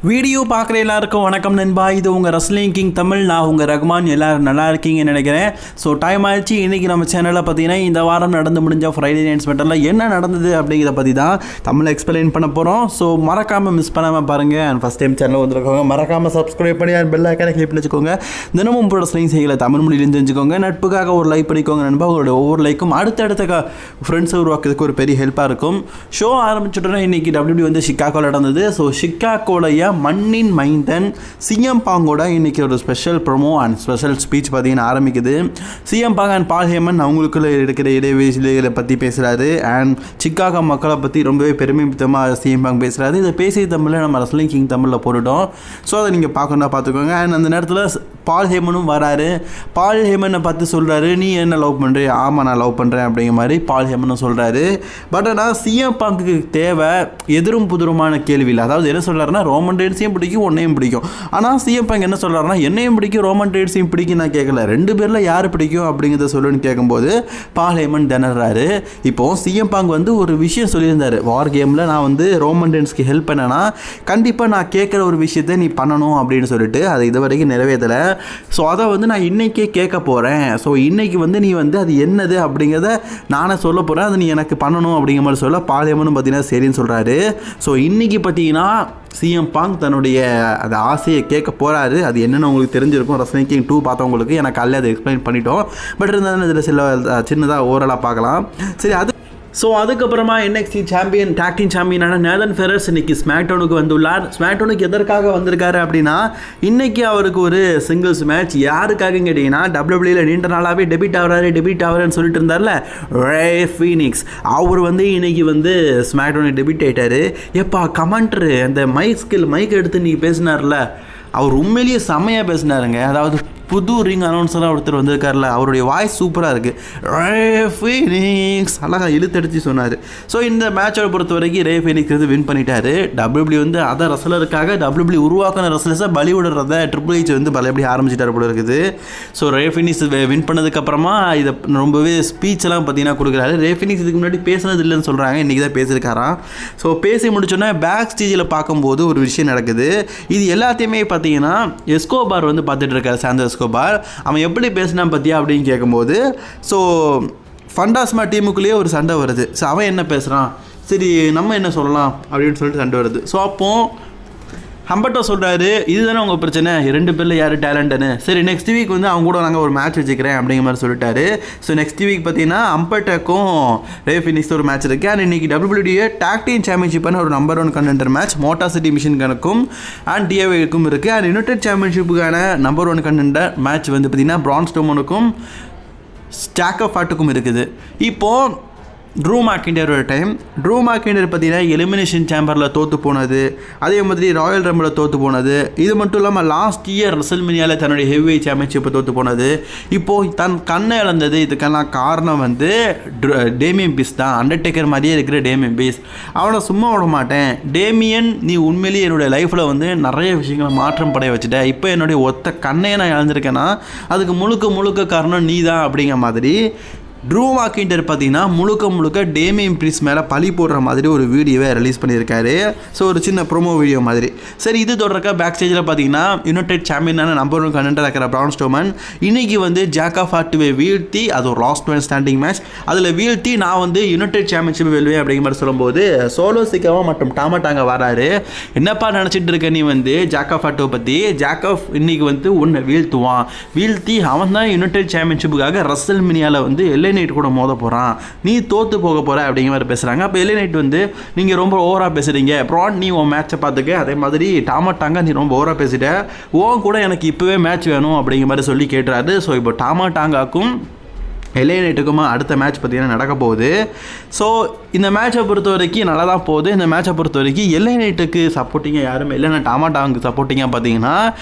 Video பார்க்குற எல்லாருக்கும் வணக்கம் நண்பா. இது உங்கள் ரஸ்லிங் கிங் தமிழ். நான் உங்கள் ரகுமான். எல்லோரும் நல்லா இருக்கீங்கன்னு நினைக்கிறேன். ஸோ டைம் ஆயிடுச்சு. இன்றைக்கி நம்ம சேனலில் பார்த்தீங்கன்னா இந்த வாரம் நடந்து முடிஞ்ச ஃப்ரைடே நைட் ஸ்மெட்டரில் என்ன நடந்தது அப்படிங்கிறத பற்றி தான் தமிழ் எக்ஸ்பிளைன் பண்ண போகிறோம். ஸோ மறக்காமல் மிஸ் பண்ணாமல் பாருங்கள். அண்ட் ஃபஸ்ட் டைம் சேனல் வந்துருக்கோங்க மறக்காமல் சப்ஸ்கிரைப் பண்ணி அண்ட் பெல் ஐக்கானை கிளிக் பண்ணி வச்சுக்கோங்க. தினமும் ரஸ்லிங் செய்யலை தமிழ் மொழியிலேருந்து தெரிஞ்சுக்கோங்க. நட்புக்காக ஒரு லைக் பண்ணிக்கோங்க நண்பா. உங்களுடைய ஒவ்வொரு லைக்கும் அடுத்தடுத்த ஃப்ரெண்ட்ஸை உருவாக்குறதுக்கு ஒரு பெரிய ஹெல்ப்பாக இருக்கும். ஷோ ஆரம்பிச்சுட்டோன்னா இன்றைக்கி WWE வந்து சிக்காகோவில் நடந்தது. ஸோ சிக்காகோலைய மண்ணின் மைந்தன் சிஎம் பாங்கோட இன்றைக்கி ஒரு special promo and special speech பார்த்தீங்கன்னா ஆரம்பிக்குது. CM Pang and ball Hemen அவங்களுக்குள்ள இருக்கிற இடைவெளிகளை பற்றி பேசுகிறாரு. அண்ட் சிக்காகோ மக்களை பற்றி ரொம்பவே பெருமைமித்தமாக சிஎம் பாங் பேசுகிறாரு. இதை பேசிய தமிழில் நம்ம ரஸ்லிங் கிங் தமிழில் போட்டுட்டோம். ஸோ அதை நீங்கள் பார்க்கணுன்னா பார்த்துக்கோங்க. அண்ட் அந்த நேரத்தில் பால் ஹேமனும் வராரு. பால் ஹேமனை பார்த்து சொல்கிறாரு, நீ என்ன லவ் பண்ணுறேன்? ஆமாம் நான் லவ் பண்ணுறேன் அப்படிங்கிற மாதிரி பால் ஹேமனும் சொல்கிறாரு. பட் ஆனால் சிஎம் பாங்குக்கு தேவை எதிரும் புதிருமான கேள்வியில். அதாவது என்ன சொல்கிறாருன்னா, ரோமன் ரெயின்ஸையும் பிடிக்கும் உன்னையும் பிடிக்கும். ஆனால் சிஎம் பாங்க் என்ன சொல்கிறாருன்னா, என்னையும் பிடிக்கும் ரோமன் ரெயின்ஸையும் பிடிக்கும். நான் கேட்கல, ரெண்டு பேரில் யார் பிடிக்கும் அப்படிங்கிறத சொல்லுன்னு கேட்கும்போது பால் ஹேமன் திணறாரு. இப்போது சிஎம் பாங்க் வந்து ஒரு விஷயம் சொல்லியிருந்தார். வார் கேமில் நான் வந்து ரோமன் ரெயின்ஸ்க்கு ஹெல்ப் பண்ணேன்னா கண்டிப்பாக நான் கேட்குற ஒரு விஷயத்தை நீ பண்ணணும் அப்படின்னு சொல்லிட்டு அதை இது வரைக்கும் நிறைவேற்றலை. ஸோ அதை வந்து நான் இன்றைக்கே கேட்க போகிறேன். ஸோ இன்றைக்கி வந்து நீ வந்து அது என்னது அப்படிங்கிறத நானே சொல்ல போகிறேன். அதை நீ எனக்கு பண்ணணும் அப்படிங்கிற மாதிரி சொல்ல பால் ஹேமனும் பார்த்தீங்கன்னா சரின்னு சொல்கிறாரு. ஸோ இன்றைக்கி பார்த்தீங்கன்னா சிஎம் பாங்க் தன்னுடைய அந்த ஆசையை கேட்க போகிறாரு. அது என்னென்னு உங்களுக்கு தெரிஞ்சிருக்கும். ரஸ்லிங் கிங் 2 பார்த்தவங்களுக்கு எனக்கு அல்ல அதை எக்ஸ்பிளைன் பண்ணிட்டோம். பட் இருந்தாலும் இதில் சில சின்னதாக ஓரலாக பார்க்கலாம். சரி, அதுக்கப்புறமா NXT சாம்பியன் டாக் டீம் சாம்பியனான நேதன் ஃபெரர்ஸ் இன்னைக்கு ஸ்மாக்டவுனுக்கு வந்துள்ளார். ஸ்மாக்டவுனுக்கு எதற்காக வந்திருக்காரு அப்படின்னா, இன்னைக்கு அவருக்கு ஒரு சிங்கிள்ஸ் மேட்ச். யாருக்காக கேட்டிங்கன்னா, WWEல நீண்ட நாளாகவே டெபிட் ஆகிறாருன்னு சொல்லிட்டு இருந்தார்ல ரே ஃபீனிக்ஸ். அவர் வந்து இன்னைக்கு வந்து ஸ்மாக்டவுனுக்கு டெபிட் ஆகிட்டாரு. எப்பா கமெண்ட்ரு அந்த மைக் எடுத்து நீங்கள் பேசினார்ல, அவர் உண்மையிலேயே செம்மையாக பேசினாருங்க. அதாவது புது ரிங் அனௌன்ஸராக ஒருத்தர் வந்திருக்கார்ல, அவருடைய வாய்ஸ் சூப்பராக இருக்குது. ரே ஃபீனிக்ஸ் அழகாக இழுத்தடிச்சு சொன்னார். ஸோ இந்த மேட்சை பொறுத்த வரைக்கும் ரே ஃபீனிக்ஸ் வந்து வின் பண்ணிட்டாரு. WWE வந்து அதை ரசலருக்காக WWE உருவாக்கின ரசலர்ஸை பலி விடுறத ட்ரிபிள் H வந்து பலபடி ஆரம்பிச்சிட்டார் போல இருக்குது. ஸோ ரே ஃபீனிக்ஸ் வின் பண்ணதுக்கப்புறமா இதை ரொம்பவே ஸ்பீச்செல்லாம் பார்த்தீங்கன்னா கொடுக்குறாரு. ரே ஃபீனிக்ஸ் இதுக்கு முன்னாடி பேசுனது இல்லைன்னு சொல்கிறாங்க, இன்றைக்கி தான் பேசியிருக்காராம். ஸோ பேசி முடிச்சோன்னே பேக் ஸ்டேஜில் பார்க்கும்போது ஒரு விஷயம் நடக்குது. இது எல்லாத்தையுமே பார்த்தீங்கன்னா எஸ்கோபார் வந்து பார்த்துட்டு இருக்காரு. சாந்தர் எஸ்கோபார் அவன் எப்படி பேசினா பற்றியா அப்படின்னு கேட்கும்போது, ஸோ ஃபண்டாஸ்மா டீமுக்குள்ளேயே ஒரு சண்டை வருது. ஸோ அவன் என்ன பேசுகிறான், சரி நம்ம என்ன சொல்லலாம் அப்படின்னு சொல்லிட்டு சண்டை வருது. ஸோ அப்போது ஹம்பர்ட்டோ சொல்கிறாரு, இதுதானே உங்கள் பிரச்சனை, 2 பேரில் யார் டேலண்ட்டுன்னு. சரி நெக்ஸ்ட் வீக் வந்து அவங்க கூட நாங்கள் ஒரு மேட்ச் வச்சுக்கிறேன் அப்படிங்கிற மாதிரி சொல்லிட்டாரு. ஸோ நெக்ஸ்ட் வீக் பார்த்தீங்கன்னா ஹம்பர்ட்டோக்கும் ரே ஃபீனிக்ஸ் ஒரு மேட்ச் இருக்குது. அண்ட் இன்றைக்கி WWE டாக் டீம் சாம்பியன்ஷிப்பான ஒரு number 1 contender match Motor City மிஷின்கனுக்கும் அண்ட் டிஏவிக்கும் இருக்குது. அண்ட் யுனைடெட் சாம்பியன்ஷிப்புக்கான நம்பர் 1 கண்டெண்டர் மேட்ச் வந்து பார்த்திங்கன்னா பிரான் ஸ்ட்ரோமனுக்கும் ஸ்டாக் ஆஃப் ஆட்டுக்கும் இருக்குது. இப்போது ட்ரூ மேக்கிண்டரோட டைம். ட்ரூ மேக்கிண்டர் பார்த்தீங்கன்னா எலிமினேஷன் சேம்பரில் தோற்று போனது, அதே மாதிரி ராயல் ரம்பில் தோற்று போனது, இது மட்டும் இல்லாமல் லாஸ்ட் இயர் ரெசல்மேனியாவில் தன்னுடைய ஹெவி சாம்பியன்ஷிப்பை தோற்று போனது, இப்போது தன் கண்ணை இழந்தது. இதுக்கெல்லாம் காரணம் வந்து டேமியன் பீஸ் தான். அண்டர்டேக்கர் மாதிரியே இருக்கிற டேமியன் பீஸ். அவனை சும்மா விட மாட்டேன். டேமியன், நீ உண்மையிலேயே என்னுடைய லைஃப்பில் வந்து நிறைய விஷயங்களை மாற்றம் படைய வச்சுட்ட. இப்போ என்னுடைய ஒத்த கண்ணையை நான் இழந்திருக்கேன்னா அதுக்கு முழுக்க காரணம் நீ தான் அப்படிங்கிற மாதிரி ட்ரூ மேக்கிண்டர் பார்த்தீங்கன்னா முழுக்க டேமியன் ப்ரீஸ் மேலே பழி போடுற மாதிரி ஒரு வீடியோவை ரிலீஸ் பண்ணியிருக்காரு. ஸோ ஒரு சின்ன ப்ரோமோ வீடியோ மாதிரி. சரி, இது தொடர்க்க பேக் ஸ்டேஜில் பார்த்தீங்கன்னா யுனைடெட் சாம்பியனான நம்பர் 1 கண்டெண்டர் இருக்கிற பிரான் ஸ்ட்ரோமன் இன்னைக்கு வந்து ஜாக் ஆஃப் ஆர்ட்டுவை வீழ்த்தி, அது ஒரு லாஸ்ட் மேன் ஸ்டாண்டிங் மேட்ச், அதில் வீழ்த்தி நான் வந்து யுனைடெட் சாம்பியன்ஷிப் வெல்வேன் அப்படிங்கிற மாதிரி சொல்லும்போது சோலோ சிக்காவா மற்றும் டாமாட்டாங்க வராரு. என்னப்பா நினச்சிட்டு இருக்க நீ வந்து ஜாக் ஆஃப் ஆர்ட்டை பற்றி? ஜாக் ஆஃப் இன்னைக்கு வந்து உன்னை வீழ்த்தி அவன் தான் யுனைடெட் சாம்பியன்ஷிப்புக்காக ரெசல்மேனியாவில் வந்து நைட் கூட மோத போகிறான், நீ தோற்று போக போகிற அப்படிங்கிற மாதிரி பேசுகிறாங்க. அப்போ எல்ஏ நைட் வந்து நீங்கள் ரொம்ப ஓவராக பேசுகிறீங்க, ப்ரான் நீ உன் மேட்சை பார்த்துக்க, அதே மாதிரி டாமாட்டாங்க நீ ரொம்ப ஓவராக பேசிட்ட, ஓன் கூட எனக்கு இப்போவே மேட்ச் வேணும் அப்படிங்கிற மாதிரி சொல்லி கேட்டுறாரு. ஸோ இப்போ டாமாட்டாங்காக்கும் எல்ஏ நைட்டுக்குமா அடுத்த மேட்ச் பார்த்திங்கன்னா நடக்க போகுது. ஸோ இந்த மேட்சை பொறுத்த வரைக்கும் நல்லா தான் போகுது. இந்த மேட்சை பொறுத்த வரைக்கும் எல்ஏ நைட்டுக்கு சப்போர்ட்டிங்காக யாருமே இல்லைன்னா டாமாட்டாவுக்கு சப்போர்ட்டிங்காக பார்த்தீங்கன்னா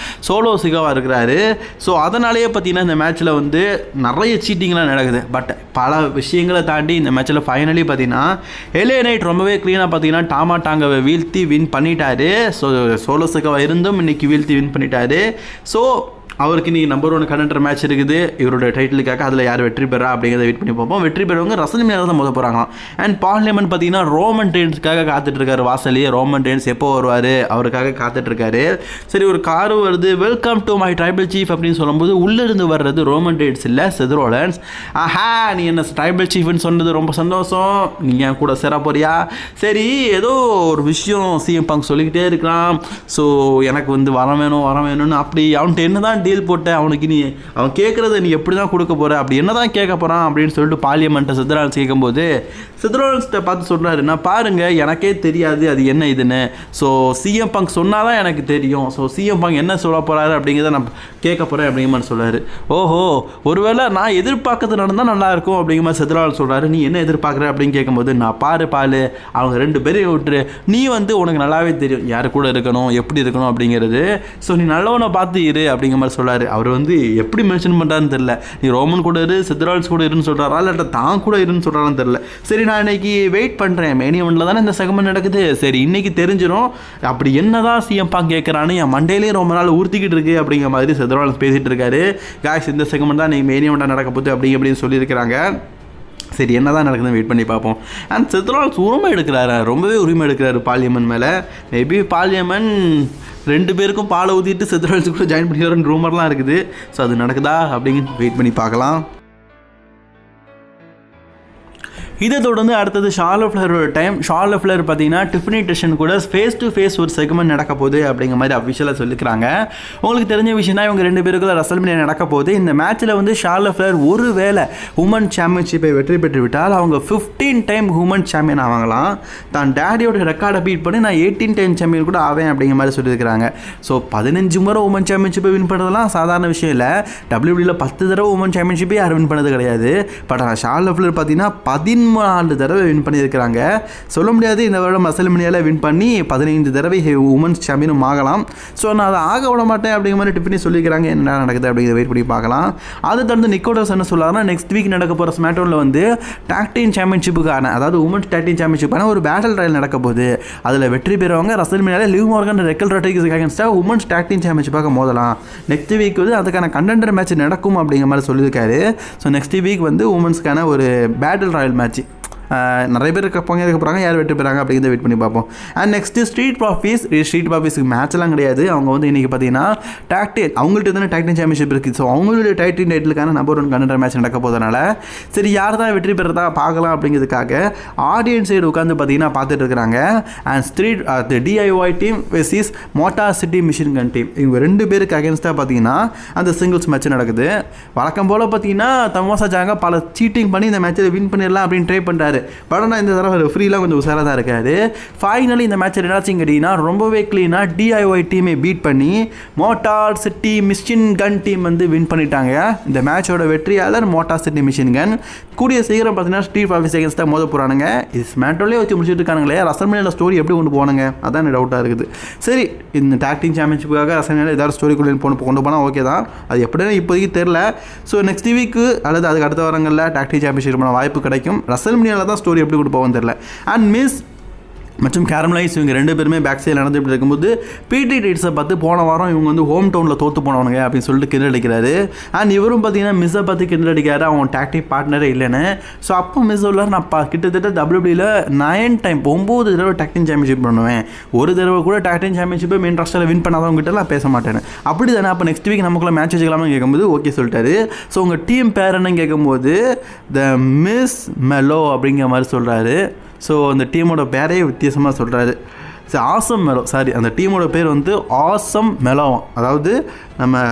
சோலோ சிகாவாக இருக்கிறாரு. ஸோ அதனாலேயே பார்த்தீங்கன்னா இந்த மேட்ச்சில் வந்து நிறைய சீட்டிங்லாம் நடக்குது. பட் பல விஷயங்களை தாண்டி இந்த மேட்ச்சில் ஃபைனலி பார்த்தீங்கன்னா எல்ஏ நைட் ரொம்பவே க்ளீனாக பார்த்தீங்கன்னா டாமாட்டாங்கவை வீழ்த்தி வின் பண்ணிட்டாரு. ஸோ சோலோ சிகாவாக இருந்தும் இன்றைக்கி வீழ்த்தி வின் பண்ணிட்டாரு. ஸோ அவருக்கு இன்றைக்கி நம்பர் 1 கண்டென்டர் மேட்ச் இருக்குது இவரோட டைட்டிலுக்காக. அதில் யார் வெற்றி பெறா அப்படிங்கிறத வெயிட் பண்ணி பார்ப்போம். வெற்றி பெறவங்க ரசல்மேனியாவில் தான் போகிறாங்களாம். அண்ட் பால் ஹேமன் பார்த்தீங்கன்னா ரோமன் ரெயின்ஸ்க்காக காத்துட்ருக்காரு வாசலையே. ரோமன் ரெயின்ஸ் எப்போ வருவார் அவருக்காக காத்துட்ருக்காரு. சரி, ஒரு காரு வருது, welcome to my tribal chief அப்படின்னு சொல்லும்போது உள்ளிருந்து வர்றது ரோமன் ரெயின்ஸ் இல்லை, செத் ரோலன்ஸ். ஆஹா, நீ என்ன ட்ரைபல் சீஃப்னு சொன்னது ரொம்ப சந்தோஷம், நீ என் கூட சேர போறியா? சரி, ஏதோ ஒரு விஷயம் சிஎம் பங்க் சொல்லிக்கிட்டே இருக்கலாம். ஸோ எனக்கு வந்து வர வேணும்னு அப்படி அவன்கிட்ட என்ன தான் டீல் போட்ட, அவனுக்கு நீ அவன் கேட்குறத நீ எப்படி தான் கொடுக்க போகிற, அப்படி என்ன தான் கேட்க போகிறான் அப்படின்னு சொல்லிட்டு பார்லிமெண்ட்டை செத் ரோலன்ஸ் கேட்கும்போது செத் ரோலன்ஸ்கிட்ட பார்த்து சொல்கிறாரு, நான் பாருங்கள் எனக்கே தெரியாது அது என்ன இதுன்னு. ஸோ சிஎம் பங்க் சொன்னால் தான் எனக்கு தெரியும். ஸோ சிஎம் பங்க் என்ன சொல்ல போகிறாரு அப்படிங்கிறத நான் கேட்க போகிறேன் அப்படிங்கிற மாதிரி சொல்கிறாரு. ஓஹோ, ஒருவேளை நான் எதிர்பார்க்கறது நடந்தால் நல்லாயிருக்கும் அப்படிங்கிற மாதிரி செத் ரோலன்ஸ் சொல்கிறாரு. நீ என்ன எதிர்பார்க்குற அப்படின்னு கேட்கும்போது, நான் பால் அவங்க 2 பேரையும் விட்டுரு, நீ வந்து உனக்கு நல்லாவே தெரியும் யார் கூட இருக்கணும் எப்படி இருக்கணும் அப்படிங்கிறது. ஸோ நீ நல்லவனை பார்த்து இரு அப்படிங்கிற மாதிரி சொல்கிறாரு. அவர் வந்து எப்படி மென்ஷன் பண்ணுறான்னு தெரில. நீ ரோமன் கூட இரு, செத் ரோலன்ஸ் கூட இருன்னு சொல்கிறாரா இல்லாட்ட தான் கூட இருன்னு சொல்கிறான்னு தெரில. சரி, நான் இன்னைக்கு வெயிட் பண்ணுறேன். மெயின் ஈவெண்ட்டில் தானே இந்த செக்மெண்ட் நடக்குது. சரி, இன்னைக்கு தெரிஞ்சிடும் அப்படி என்னதான் சிஎம் பங்க் கேட்குறான்னு என் மண்டையிலேயே ரொம்ப நாள் ஊற்றிக்கிட்டு இருக்கு அப்படிங்கிற மாதிரி செத் ரோலன்ஸ் பேசிகிட்டு இருக்காரு. காய்ஸ், இந்த செக்மெண்ட் தான் நீங்கள் மெயின் ஈவெண்ட்டாக நடக்க போகுது அப்படின்னு சொல்லியிருக்கிறாங்க. சரி, என்ன தான் நடக்குதுன்னு வெயிட் பண்ணி பார்ப்போம். அண்ட் செத் ரோலன்ஸ் உரிமை எடுக்கிறாரு, ரொம்பவே உரிமை எடுக்கிறாரு பார்லிமெண்ட் மேலே. மேபி பார்லிமெண்ட் 2 பேருக்கும் பாலை ஊற்றிட்டு செத் ரோலன்ஸ் கூட ஜாயின் பண்ணிடுறாருன்னு ரூமர்லாம் இருக்குது. ஸோ அது நடக்குதா அப்படிங்கிற வெயிட் பண்ணி பார்க்கலாம். இதை தொடர்ந்து அடுத்தது ஷார்லட் ஃப்ளேரோட டைம். ஷார்லட் ஃப்ளேர் பார்த்தீங்கன்னா டிஃபனி டெஷன் கூட ஃபேஸ் டு ஃபேஸ் ஒரு செக்மெண்ட் நடக்க போகுது அப்படிங்கிற மாதிரி அஃபிஷியலாக சொல்லிக்கிறாங்க. உங்களுக்கு தெரிஞ்ச விஷயம் தான், இவங்க 2 பேருக்குள்ள ரசல்மேனியா நடக்க போகுது. இந்த மேட்ச்சில் வந்து ஷார்லட் ஃப்ளேர் ஒரு வேளை உமன் சாம்பியன்ஷிப்பை வெற்றி பெற்று விட்டால் அவங்க 15 டைம் உமன் சாம்பியன் ஆவாங்களாம். தான் டேடியோட ரெக்கார்டை பீட் பண்ணி நான் 18 டைம் சாம்பியன் கூட ஆவேன் அப்படிங்கிற மாதிரி சொல்லியிருக்கிறாங்க. ஸோ 15 முறை உமன் சாம்பியன்ஷிப்பை வின் பண்ணுறதுலாம் சாதாரண விஷயம் இல்லை. WWE 10 தடவை உமன் சாம்பியன்ஷிப்பை யாரும் வின் பண்ணது கிடையாது. பட் ஆனால் ஷார்லட் ஃப்ளேர் பார்த்தீங்கன்னா 14 தடவை வின் பண்ணியிருக்கிறாங்க. சொல்ல முடியாது இந்த வருடம் ரசல்மேனியாவில் வின் பண்ணி 15 தடவை உமன்ஸ் சாம்பியனும் ஆகலாம். ஸோ நான் அதை ஆக விட மாட்டேன் அப்படிங்கிற மாதிரி டிஃபனி சொல்லிக்கிறாங்க. என்ன நடக்குது அப்படிங்கிறத வெயிட் பண்ணி பார்க்கலாம். அதை தொடர்ந்து நிக்கோடஸ் என்ன சொல்கிறாருன்னா, நெக்ஸ்ட் வீக் நடக்க போகிற ஸ்மாக்டவுனில் வந்து டாக் டீம் சாம்பியன்ஷிப்புக்கான, அதாவது உமன்ஸ் டாக் டீம் சாம்பியன்ஷிப்பான ஒரு பேட்டில் ராயல் நடக்க போகுது. அதில் வெற்றி பெறவங்க ரசல்மேனியாவில் லிவ் மார்கன் ரெக்கல் ராட்ரிக்ஸ்க்கு அகேன்ஸ்டாக உமன்ஸ் டாக் டீம் சாம்பியன்ஷிப்பாக மோதலாம். நெக்ஸ்ட் வீக் வந்து அதுக்கான கண்டெண்டர் மேட்ச் நடக்கும் அப்படிங்கிற மாதிரி சொல்லியிருக்காரு. ஸோ நெக்ஸ்ட் வீக் வந்து உமன்ஸ்க்கான ஒரு பேட்டில் ராயல் மேட்ச் நிறைய பேர் பங்கேற்க போகிறாங்க. யார் வெற்றி பெறாங்க அப்படிங்கிறத வெயிட் பண்ணி பார்ப்போம். அண்ட் நெக்ஸ்ட்டு ஸ்ட்ரீட் ப்ராஃபிட்ஸ்க்கு மேட்ச்லாம் கிடையாது. அவங்க வந்து இன்றைக்கி பார்த்தீங்கன்னா அவங்கள்ட்ட தானே டாக் டீம் சாம்பியன்ஷிப் இருக்குது. ஸோ அவங்களுடைய டைட்டிலுக்கான நம்பர் 1 கண்டெண்டர் மேட்ச் நடக்க போகிறதுனால சரி யார் தான் வெற்றி பெறதா பார்க்கலாம் அப்படிங்கிறதுக்காக ஆடியன்ஸ் சைடு உட்காந்து பார்த்தீங்கன்னா பார்த்துட்டு இருக்கிறாங்க. And DIY team versus motor city machine gun team, இவங்க 2 பேருக்கு அகேன்ஸ்டாக பார்த்தீங்கன்னா அந்த சிங்கிள்ஸ் மேட்ச் நடக்குது. வழக்கம் போல் பார்த்தீங்கன்னா தமாசா ஜாங்க பல சீட்டிங் பண்ணி இந்த மேட்சை வின் பண்ணிடலாம் அப்படின்னு ட்ரை பண்ணுறாரு. பட் ஆனால் இந்த தடவை ஃப்ரீலாம் கொஞ்சம் உசாராக தான் இருக்காரு. ஃபைனலி இந்த மேட்ச் என்னாச்சுன்னு கேட்டிங்கன்னா ரொம்பவே க்ளீனாக DIY டீமை பீட் பண்ணி motor city machine gun team வந்து வின் பண்ணிட்டாங்க. இந்த மேட்சோட வெற்றியாளர் மோட்டார் சிட்டி மிஷின் கன். கூடிய சீக்கிரம் பார்த்தீங்கன்னா ஸ்ட்ரீட் ப்ராஃபிட்ஸ் அகேன்ஸ்டாக மோத போகிறானுங்க. இது ஸ்மாக்டவுன்லேயே வச்சு முடிச்சுட்டு இருக்கானுங்களே, ரசல்மேனியாவில் ஸ்டோரி எப்படி கொண்டு போனாங்க அதான் டவுட்டாக இருக்குது. சரி, இந்த டாக் டீம் சாம்பியன்ஷிப்புக்காக ரசல்மேனியாவில் ஏதாவது ஸ்டோரிக்குள்ளே கொண்டு போனால் ஓகே தான். அது எப்படின்னு இப்போதைக்கு தெரில. ஸோ நெக்ஸ்ட் வீக்கு அல்லது அதுக்கு அடுத்த வாரங்களில் டாக் டீம் சாம்பியன்ஷிப் வாய்ப்பு கிடைக்கும். ரசல்மேனியாவில் தான் ஸ்டோரி எப்படி கொண்டு போவோன்னு தெரியல. அண்ட் மிஸ் மற்றும் கேரமலைஸ் இவங்க 2 பேருமே பேக் சைடில் நடந்துகிட்டு இருக்கும்போது பிடி டைட்ஸை பார்த்து போன வாரம் இவங்க வந்து ஹோம் டவுனில் தோற்று போனவனுங்க அப்படின்னு சொல்லிட்டு கிண்டல் அடிக்கிறாரு. அண்ட் இவரும் பார்த்தீங்கன்னா மிஸ்ஸை பார்த்து கிண்டல் அடிக்கிறாரு, அவன் டாக்டிக் பார்ட்னரே இல்லைன்னு. ஸோ அப்போ மிஸ் உள்ளார், நான் கிட்டத்தட்ட WWEல 9 டைம் 9 தடவை டாக்டிங் சாம்பியன்ஷிப் பண்ணுவேன், ஒரு தடவை கூட டாக்டிங் சாம்பியன்ஷிப்பை மெயின் ராஸ்டரில் வின் பண்ணாதவங்ககிட்ட நான் பேச மாட்டேன். அப்படி தானே அப்போ நெக்ஸ்ட் வீக் நமக்குள்ள மேட்ச் வச்சுக்கலாம்னு கேட்கும்போது ஓகே சொல்லிட்டாரு. ஸோ உங்கள் டீம் பேர் என்னன்னு கேட்கும்போது த மிஸ் மெலோ அப்படிங்கிற மாதிரி சொல்கிறாரு. ஸோ அந்த டீமோட பேரே வித்தியாசமாக சொல்கிறாரு. ஸோ ஆசம் மெலோ, சாரி அந்த டீமோட பேர் வந்து ஆசம் மெலோ. அதாவது நம்ம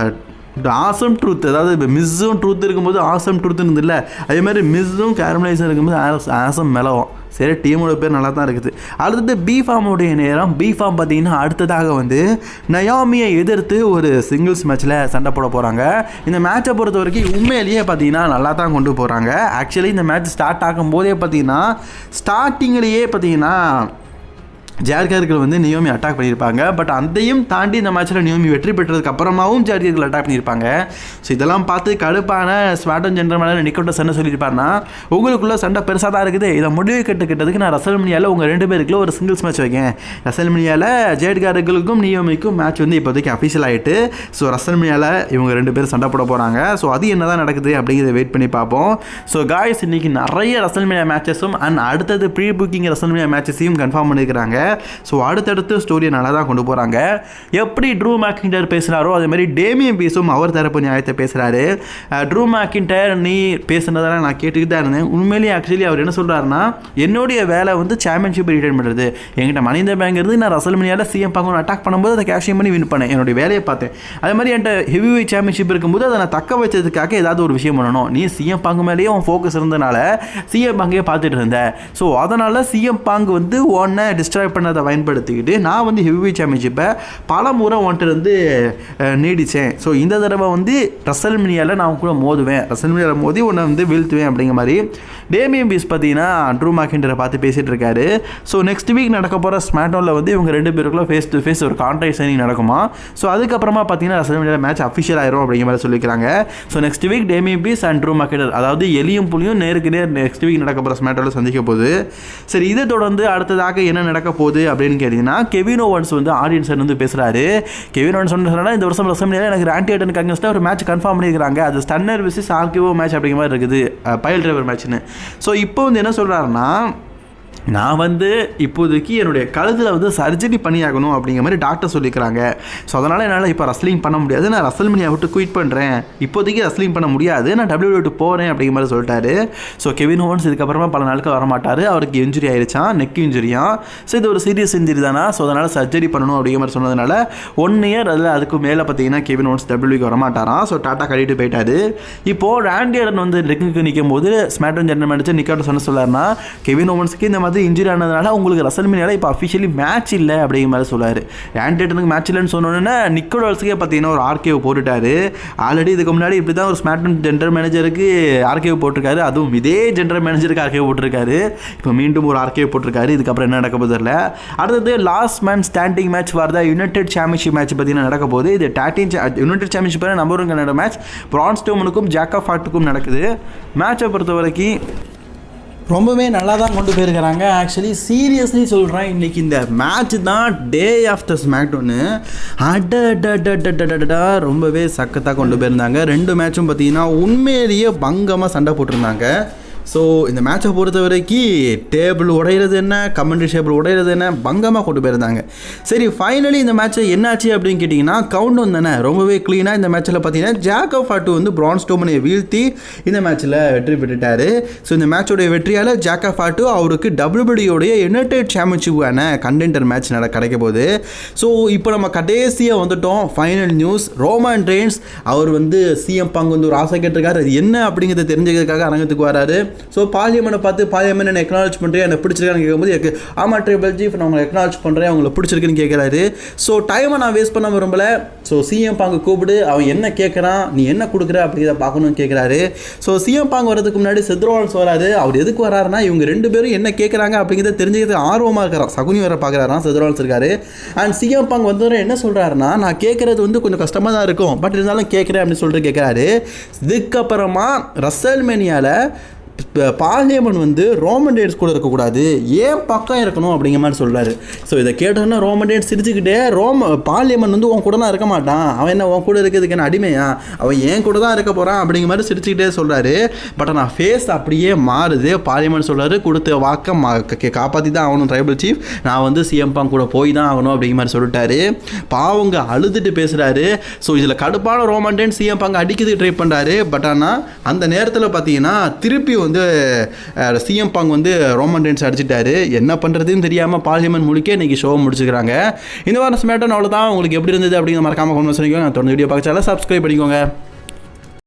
ஆசம் ட்ரூத், அதாவது மிஸ்ஸும் ட்ரூத் இருக்கும்போது ஆசம் ட்ரூத்துன்னு இல்லை, அதே மாதிரி மிஸ்ஸும் கேரமலைஸும் இருக்கும்போது ஆசம் மெலோ. சரி, டீமோட பேர் நல்லா தான் இருக்குது. அடுத்தது பிஃபார்முடைய நேரம். பிஃபார்ம் பார்த்தீங்கன்னா அடுத்ததாக வந்து நயாமியை எதிர்த்து ஒரு சிங்கிள்ஸ் மேட்ச்சில் சண்டை போட போகிறாங்க. இந்த மேட்சை பொறுத்த வரைக்கும் உண்மையிலேயே பார்த்தீங்கன்னா நல்லா தான் கொண்டு போகிறாங்க. ஆக்சுவலி இந்த மேட்ச் ஸ்டார்ட் ஆகும் போதே பார்த்தீங்கன்னா ஸ்டார்டிங்லேயே பார்த்தீங்கன்னா ஜேர்கர்கள் வந்து நியோமி அட்டாக் பண்ணியிருப்பாங்க. பட் அதையும் தாண்டி இந்த மேட்ச்சில் நியோமி வெற்றி பெற்றதுக்கு அப்புறமாவும் ஜேர்கர்கள் அட்டாக் பண்ணியிருப்பாங்க. ஸோ இதெல்லாம் பார்த்து கடுப்பான ஸ்மாக்டவுன் ஜெனரல் மேனேஜர் நிக்கோலஸ் என்ன சொல்லியிருப்பாருன்னா, உங்களுக்குள்ள சண்டை பெருசாக தான் இருக்குது, இதை முடிவு கட்டுக்கிட்டதுக்கு நான் ரசல்மனியாவில் உங்கள் 2 பேருக்குள்ள ஒரு சிங்கிள்ஸ் மேட்ச் வைக்கேன். ரசல்மனியாவில் ஜேர்கர்களுக்கும் நியோமிக்கும் மேட்ச் வந்து இப்போதைக்கு அஃபிஷியல் ஆகிட்டு, ஸோ ரசல்மனியாவில் இவங்க 2 பேரும் சண்டை போட போகிறாங்க. ஸோ அது என்ன தான் நடக்குது அப்படிங்கிறத வெயிட் பண்ணி பார்ப்போம். ஸோ காய்ஸ், இன்றைக்கி நிறைய ரசல்மனியா மேட்சஸும் அண்ட் அடுத்தது ப்ரீ புக்கிங் ரசல்மனியா மேட்சஸையும் கன்ஃபார்ம் பண்ணியிருக்கிறாங்க. ஸோ அடுத்தடுத்து ஸ்டோரியை நல்லா தான் கொண்டு போகிறாங்க. எப்படி ட்ரூ மேக்கின்டர் பேசுகிறாரோ அதேமாதிரி டேமியன் பீஸும் அவர் தரப்பு நியாயத்தை பேசுகிறாரு. ட்ரூ மேக்கின்டர் நீ பேசுனதெல்லாம் நான் கேட்டுக்கிட்டு தான் இருந்தேன். உண்மையிலேயே ஆக்சுவலி அவர் என்ன சொல்கிறாருன்னா, என்னுடைய வேலை வந்து சாம்பியன்ஷிப் ரிட்டைன் பண்ணுறது. என்கிட்ட மனித பேங்கிறது நான் ரசல்மனியாவில் சிஎம் பாங்க அட்டாக் பண்ணும்போது அதை கேஷ் பண்ணி வின் பண்ணேன், என்னுடைய வேலையை பார்த்தேன். அதே மாதிரி என்கிட்ட ஹெவி வெயிட் சாம்பியன்ஷிப் இருக்கும்போது அதை நான் தக்க வச்சதுக்காக ஏதாவது ஒரு விஷயம் பண்ணணும். நீ சிஎம் பாங்கு மேலேயே உன் ஃபோக்கஸ் இருந்தனால சிஎம் பாங்கே பார்த்துட்டு இருந்தேன். ஸோ அதனால் சிஎம் பாங்கு வந்து ஒன்றை டிஸ்ட்ராய் பண்ணதை பயன்படுத்திக்கிட்டு நான் வந்து ஹெவி வெயிட் சாம்பியன்ஷிப்பை பல முறை வந்துட்டு வந்து நீடித்தேன். ஸோ இந்த தடவை வந்து ரசல்மனியாவில் நான் கூட மோதுவேன், ரசல்மனியாவில் மோதி உன்னை வந்து வீழ்த்துவேன் அப்படிங்கிற மாதிரி டேமியன் பீஸ் பார்த்தீங்கன்னா ட்ரூ மேக்கின்டரை பார்த்து பேசிகிட்டு இருக்காரு. ஸோ நெக்ஸ்ட் வீக் நடக்க போகிற ஸ்மாக்டவுனில் வந்து இவங்க 2 பேருக்குள்ள ஃபேஸ் டு ஃபேஸ் ஒரு கான்ட்ராக்ட் சைனிங் நடக்குமா. ஸோ அதுக்கப்புறமா பார்த்தீங்கன்னா ரசல்மனியாவில் மேட்ச் அஃபிஷியல் ஆயிரும் அப்படிங்கிற மாதிரி சொல்லிக்கிறாங்க. So next week Damian Priest and Drew McIntyre, அதாவது எலியும் புலியும் நேருக்கு நேர் நெக்ஸ்ட் வீக் நடக்க போகிற ஸ்மாக்டவுனில் சந்திக்க போகுது. சரி, இதை தொடர்ந்து அடுத்ததாக என்ன நடக்க போகுது அப்படின்னு கேட்டிங்கன்னா, கெவின் ஓவன்ஸ் வந்து ஆடியன்ஸ் வந்து பேசுகிறாரு. கெவின் ஓவன்ஸ் சொன்னா இந்த வருஷம் ரசல்மனியாவில் எனக்கு ராண்டி ஆர்டனுக்கு அகேன்ஸ்டாக ஒரு மேட்ச் கன்ஃபார்ம் பண்ணியிருக்காங்க. அது ஸ்டன்னர் விசிஸ் ஆர்கிவோ மேட்ச் அப்படிங்கிற மாதிரி இருக்குது, பைல் டிரைவர் மேட்ச்னு. ஸோ இப்போ வந்து என்ன சொல்கிறாருன்னா, நான் வந்து இப்போதைக்கு என்னுடைய கழுத்தில் வந்து சர்ஜரி பண்ணியாகணும் அப்படிங்கிற மாதிரி டாக்டர் சொல்லிக்கிறாங்க. ஸோ அதனால் என்னால் இப்போ ரஸ்லிங் பண்ண முடியாது, நான் ரசல்மனியா விட்டு குயிட் பண்ணுறேன், இப்போதைக்கு ரஸ்லிங் பண்ண முடியாது, நான் WWE விட்டு போகிறேன் அப்படிங்கிற மாதிரி சொல்லிட்டாரு. ஸோ கெவின் ஓவன்ஸ் இதுக்கப்புறமா பல நாட்கள் வரமாட்டார், அவருக்கு இன்ஜுரி ஆயிடுச்சான், நெக் இன்ஜுரியான். ஸோ இது ஒரு சீரியஸ் இன்ஜுரி தானா, ஸோ அதனால் சர்ஜரி பண்ணணும் அப்படிங்கிற மாதிரி சொன்னதுனால 1 இயர் அதில் அதுக்கு மேலே பார்த்தீங்கன்னா கெவின் ஓவன்ஸ் WWEக்கு வரமாட்டாரான். ஸோ டாட்டா கட்டிட்டு போயிட்டாரு. இப்போது ராண்டி ஆர்டன் வந்து ரிங்குக்கு நிற்கும் போது ஸ்மாக்டவுன் ஜெனரல் மேனேஜர் நிக்கோலஸ் சொன்ன சொல்லாருன்னா, கெவின் ஓவன்ஸ்க்கு இந்த மாதிரி இன்ஜுரி ஆனதுனால உங்களுக்கு ரசல்மனியாவில் இப்போ அஃபிஷியலி மேட்ச் இல்லை அப்படிங்கிற மாதிரி சொல்லுவார். ராண்டி ஆர்டனுக்கு மேட்ச் இல்லைன்னு சொன்னோன்னே நிக்கோலஸுக்கே பார்த்தீங்கன்னா ஒரு ஆர்கேவ் போட்டுட்டாரு. ஆல்ரெடி இதுக்கு முன்னாடி இப்படி தான் ஒரு ஸ்மாக்டவுன் ஜெனரல் மேனேஜருக்கு ஆர்கேவ் போட்டிருக்காரு, அதுவும் இதே ஜெனரல் மேனேஜருக்கு ஆர்கேவ் போட்டிருக்காரு. இப்போ மீண்டும் ஒரு ஆர்கேவ் போட்டிருக்காரு. இதுக்கப்புறம் என்ன நடக்க போதில்ல. அடுத்தது லாஸ்ட் மேன் ஸ்டாண்டிங் மேட்ச் வரதா யுனைடெட் சாம்பியன்ஷிப் மேட்ச் பார்த்தீங்கன்னா நடக்க போகுது. இது யுனைடெட் சாம்பியன்ஷிப் நம்பர் 1 மேட்ச் பிரான் ஸ்ட்ரோமனுக்கும் ஜாக்கப் ஹார்ட்டுக்கும் நடக்குது. மேட்சை பொறுத்த வரைக்கும் ரொம்பவே நல்லா தான் கொண்டு போயிருக்கிறாங்க. ஆக்சுவலி சீரியஸ்லி சொல்கிறேன், இன்றைக்கி இந்த மேட்ச் தான் டே ஆஃப்டர் ஸ்மாக்டவுனு ரொம்பவே சக்கத்தாக கொண்டு போயிருந்தாங்க. 2 மேட்சும் பார்த்தீங்கன்னா உண்மையிலேயே பங்கமாக சண்டை போட்டிருந்தாங்க. ஸோ இந்த மேட்சை பொறுத்த வரைக்கும் டேபிள் உடையிறது என்ன, கமெண்ட்ரி டேபிள் உடையிறது என்ன, பங்கமாக கொண்டு போயிருந்தாங்க. சரி, ஃபைனலி இந்த மேட்ச்சை என்னாச்சு அப்படின்னு கேட்டிங்கன்னா, கவுண்ட் டவுன் தானே ரொம்பவே க்ளீனாக இந்த மேட்ச்சில் பார்த்தீங்கன்னா ஜாக்கப் ஹார்ட்டு வந்து பிரான் ஸ்ட்ரோமனை வீழ்த்தி இந்த மேட்ச்சில் வெற்றி பெற்றுட்டார். ஸோ இந்த மேட்சோடைய வெற்றியால் ஜாக்கப் ஹார்ட்டு அவருக்கு WWEயோடைய யுனைடெட் சாம்பியன்ஷிப்பான கண்டென்டர் மேட்ச் கிடைக்க போகுது. ஸோ இப்போ நம்ம கடைசியாக வந்துட்டோம். ஃபைனல் நியூஸ், ரோமன் ரெயின்ஸ் அவர் வந்து சிஎம் பாங்க் வந்து ஒரு ஆசை கேட்டிருக்காரு. அது என்ன அப்படிங்கிறத தெரிஞ்சுக்கிறதுக்காக அரங்கத்துக்கு வராரு. ஸோ பார்லிமெண்ட்டை பார்த்து பார்லிமெண்ட் என்ன எக்னாலஜ் பண்ணுறேன், எனக்கு பிடிச்சிருக்கான்னு கேட்கும்போது எனக்கு ஆமாம் ட்ரிபிள் சீஃப் நான் உங்களை எக்னாலஜ் பண்ணுறேன், அவங்களை பிடிச்சிருக்குன்னு கேட்குறாரு. ஸோ டைமை நான் வேஸ்ட் பண்ண விரும்பலை. ஸோ சிஎம் பாங்க கூப்பிடு, அவன் என்ன கேட்குறான், நீ என்ன கொடுக்குற அப்படிங்கிறத பார்க்கணும்னு கேட்குறாரு. ஸோ சிஎம் பாங்க வரதுக்கு முன்னாடி செத்ரோலன்ஸ் வராது. அவர் எதுக்கு வராருன்னா, இவங்க 2 பேரும் என்ன கேட்குறாங்க அப்படிங்கிறத தெரிஞ்சுக்கிறது ஆர்வமாக இருக்கிறான். சகுனி வர பார்க்குறாராம், செத்ரோலன்ஸ் இருக்காரு. அண்ட் சிஎம் பாங்க வந்தவரை என்ன சொல்கிறாருன்னா, நான் கேட்குறது வந்து கொஞ்சம் கஷ்டமாக தான் இருக்கும், பட் இருந்தாலும் கேட்குறேன் அப்படின்னு சொல்லிட்டு கேட்குறாரு. இதுக்கப்புறமா ரசல்மேனியாவில் பார்லிமெண்ட் வந்து ரோமன் ரெயின்ஸ் கூட இருக்கக்கூடாது, ஏன் பக்கம் இருக்கணும் அப்படிங்கிற மாதிரி சொல்கிறாரு. ஸோ இதை கேட்டோன்னா ரோமன் ரெயின்ஸ் சிரிச்சுக்கிட்டே, பார்லிமெண்ட் வந்து உன் கூட தான் இருக்க மாட்டான், அவன் என்ன உன் கூட இருக்கிறதுக்கு என்ன அடிமையா, அவன் ஏன் கூட தான் இருக்க போகிறான் அப்படிங்கிற மாதிரி சிரிச்சுக்கிட்டே சொல்கிறாரு. பட் நான் ஃபேஸ் அப்படியே மாறுது. பார்லிமெண்ட் சொல்கிறாரு, கொடுத்த வாக்கை காப்பாற்றி தான் ஆகணும் ட்ரைபல் சீஃப், நான் வந்து சிஎம் பாங் கூட போய் தான் ஆகணும் அப்படிங்கிற மாதிரி சொல்லிட்டாரு. பாவங்க அழுதுட்டு பேசுகிறாரு. ஸோ இதில் கடுப்பான ரோமன் ரெயின்ஸ் சிஎம் பாங்க அடிக்கிறதுக்கு ட்ரை பண்ணுறாரு. பட் ஆனால் அந்த நேரத்தில் பார்த்தீங்கன்னா திருப்பி வந்து சிஎம் பாங் வந்து ரோமன் ரெயின்ஸ் அடிச்சிட்டாரு. என்ன பண்ணுறதுன்னு தெரியாமல் பார்லிமெண்ட் முழுக்க இன்றைக்கி ஷோ முடிச்சுக்கிறாங்க. இந்த வாரம் ஸ்மாக்டவுன் அவ்வளோதான். உங்களுக்கு எப்படி இருந்தது அப்படிங்கிற மறக்காமல் கமெண்ட் பண்ணிக்கோங்க. நான் தொடர்ந்து வீடியோ பார்க்கச்சால சப்ஸ்கிரைப் பண்ணிக்கோங்க.